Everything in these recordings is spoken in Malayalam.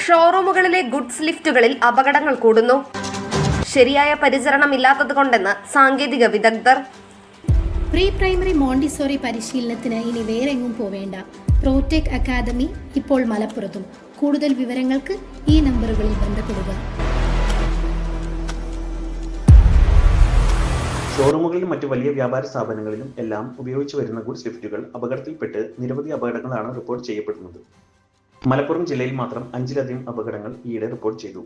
ഷോറൂമുകളിലെ ഗുഡ്സ് ലിഫ്റ്റുകളിൽ അപകടങ്ങൾ കൂടുന്നു. ശരിയായ പരിചരണമില്ലാത്തതുകൊണ്ടെന്ന് സാങ്കേതിക വിദഗ്ധർ. പ്രീ പ്രൈമറി മോണ്ടിസോറി പരിശീലനത്തിന് ഇനി വേറെങ്ങും പോവേണ്ട. പ്രോടെക് അക്കാദമി ഇപ്പോൾ മലപ്പുറത്തും. കൂടുതൽ വിവരങ്ങൾക്ക് ഈ നമ്പറുകളിൽ ബന്ധപ്പെടുക. ഷോറൂമുകളിലും മറ്റു വലിയ വ്യാപാര സ്ഥാപനങ്ങളിലും എല്ലാം ഉപയോഗിച്ചു വരുന്ന ഗുഡ്സ് ലിഫ്റ്റുകൾ അപകടത്തിൽപ്പെട്ട് നിരവധി അപകടങ്ങളാണ് റിപ്പോർട്ട് ചെയ്യപ്പെടുന്നത്. മലപ്പുറം ജില്ലയിൽ മാത്രം 5ലധികം അപകടങ്ങൾ ഈയിടെ റിപ്പോർട്ട് ചെയ്തു.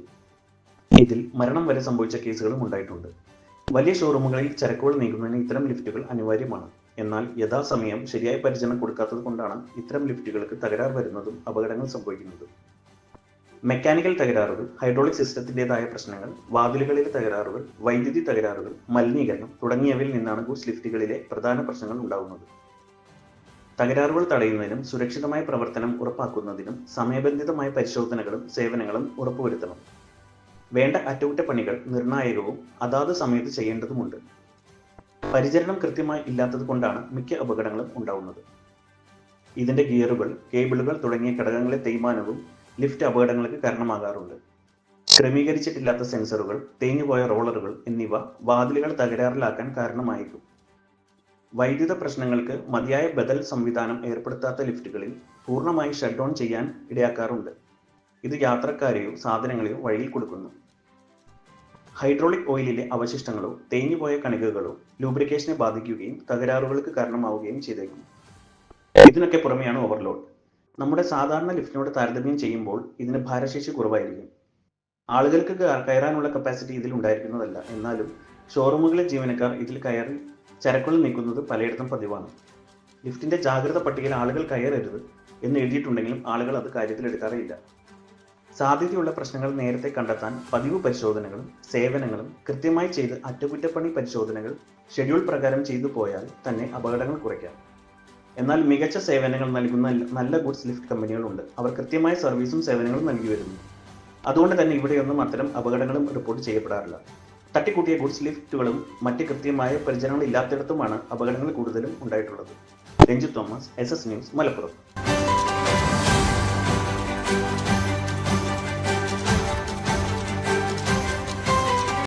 ഇതിൽ മരണം വരെ സംഭവിച്ച കേസുകളും ഉണ്ടായിട്ടുണ്ട്. വലിയ ഷോറൂമുകളിൽ ചരക്കുകൾ നീക്കുന്നതിന് ഇത്തരം ലിഫ്റ്റുകൾ അനിവാര്യമാണ്. എന്നാൽ യഥാസമയം ശരിയായ പരിചരണം കൊടുക്കാത്തത് കൊണ്ടാണ് ഇത്തരം ലിഫ്റ്റുകൾക്ക് തകരാർ വരുന്നതും അപകടങ്ങൾ സംഭവിക്കുന്നതും. മെക്കാനിക്കൽ തകരാറുകൾ, ഹൈഡ്രോളിക് സിസ്റ്റത്തിൻ്റെതായ പ്രശ്നങ്ങൾ, വാതിലുകളിലെ തകരാറുകൾ, വൈദ്യുതി തകരാറുകൾ, മലിനീകരണം തുടങ്ങിയവയിൽ നിന്നാണ് ഗുഡ്സ് ലിഫ്റ്റുകളിലെ പ്രധാന പ്രശ്നങ്ങൾ ഉണ്ടാകുന്നത്. തകരാറുകൾ തടയുന്നതിനും സുരക്ഷിതമായ പ്രവർത്തനം ഉറപ്പാക്കുന്നതിനും സമയബന്ധിതമായ പരിശോധനകളും സേവനങ്ങളും ഉറപ്പുവരുത്തണം. വേണ്ട അറ്റകുറ്റപ്പണികൾ നിർണായകവും അതാത് സമയത്ത് ചെയ്യേണ്ടതുമുണ്ട്. പരിചരണം കൃത്യമായി ഇല്ലാത്തത് കൊണ്ടാണ് മിക്ക അപകടങ്ങളും ഉണ്ടാവുന്നത്. ഇതിന്റെ ഗിയറുകൾ, കേബിളുകൾ തുടങ്ങിയ ഘടകങ്ങളെ തേയ്മാനവും ലിഫ്റ്റ് അപകടങ്ങൾക്ക് കാരണമാകാറുണ്ട്. ക്രമീകരിച്ചിട്ടില്ലാത്ത സെൻസറുകൾ, തേഞ്ഞുപോയ റോളറുകൾ എന്നിവ വാതിലുകൾ തകരാറിലാക്കാൻ കാരണമായേക്കും. വൈദ്യുത പ്രശ്നങ്ങൾക്ക് മതിയായ ബദൽ സംവിധാനം ഏർപ്പെടുത്താത്ത ലിഫ്റ്റുകളിൽ പൂർണ്ണമായി ഷട്ട് ഡൗൺ ചെയ്യാൻ ഇടയാക്കാറുണ്ട്. ഇത് യാത്രക്കാരെയോ സാധനങ്ങളെയോ വഴിയിൽ കൊടുക്കുന്നു. ഹൈഡ്രോളിക് ഓയിലിലെ അവശിഷ്ടങ്ങളോ തേഞ്ഞുപോയ കണികകളോ ലൂബ്രിക്കേഷനെ ബാധിക്കുകയും തകരാറുകൾക്ക് കാരണമാവുകയും ചെയ്തേക്കും. ഇതിനൊക്കെ പുറമെയാണ് ഓവർലോഡ്. നമ്മുടെ സാധാരണ ലിഫ്റ്റിനോട് താരതമ്യം ചെയ്യുമ്പോൾ ഇതിന് ഭാരശേഷി കുറവായിരിക്കും. ആളുകൾക്ക് കയറാനുള്ള കപ്പാസിറ്റി ഇതിൽ ഉണ്ടായിരിക്കുന്നതല്ല. എന്നാലും ഷോറൂമുകളിലെ ജീവനക്കാർ ഇതിൽ കയറി ചരക്കുകൾ നീക്കുന്നത് പലയിടത്തും പതിവാണ്. ലിഫ്റ്റിന്റെ ജാഗ്രത പട്ടികയിൽ ആളുകൾ കയറരുത് എന്ന് എഴുതിയിട്ടുണ്ടെങ്കിലും ആളുകൾ അത് കാര്യത്തിലെടുക്കാറില്ല. സാധ്യതയുള്ള പ്രശ്നങ്ങൾ നേരത്തെ കണ്ടെത്താൻ പതിവ് പരിശോധനകളും സേവനങ്ങളും കൃത്യമായി ചെയ്ത് അറ്റകുറ്റപ്പണി പരിശോധനകൾ ഷെഡ്യൂൾ പ്രകാരം ചെയ്തു പോയാൽ തന്നെ അപകടങ്ങൾ കുറയ്ക്കാം. എന്നാൽ മികച്ച സേവനങ്ങൾ നൽകുന്ന നല്ല ഗുഡ്സ് ലിഫ്റ്റ് കമ്പനികളുണ്ട്. അവർ കൃത്യമായ സർവീസും സേവനങ്ങളും നൽകി വരുന്നു. അതുകൊണ്ട് തന്നെ ഇവിടെയൊന്നും അത്തരം അപകടങ്ങളും റിപ്പോർട്ട് ചെയ്യപ്പെടാറില്ല. തട്ടിക്കൂട്ടിയ ഗുഡ്സ് ലിഫ്റ്റുകളും മറ്റ് കൃത്യമായ പരിചരണങ്ങൾ ഇല്ലാത്തിടത്തുമാണ് അപകടങ്ങൾ കൂടുതലും ഉണ്ടായിട്ടുള്ളത്. Ranjith Thomas, SS news, Malappuram.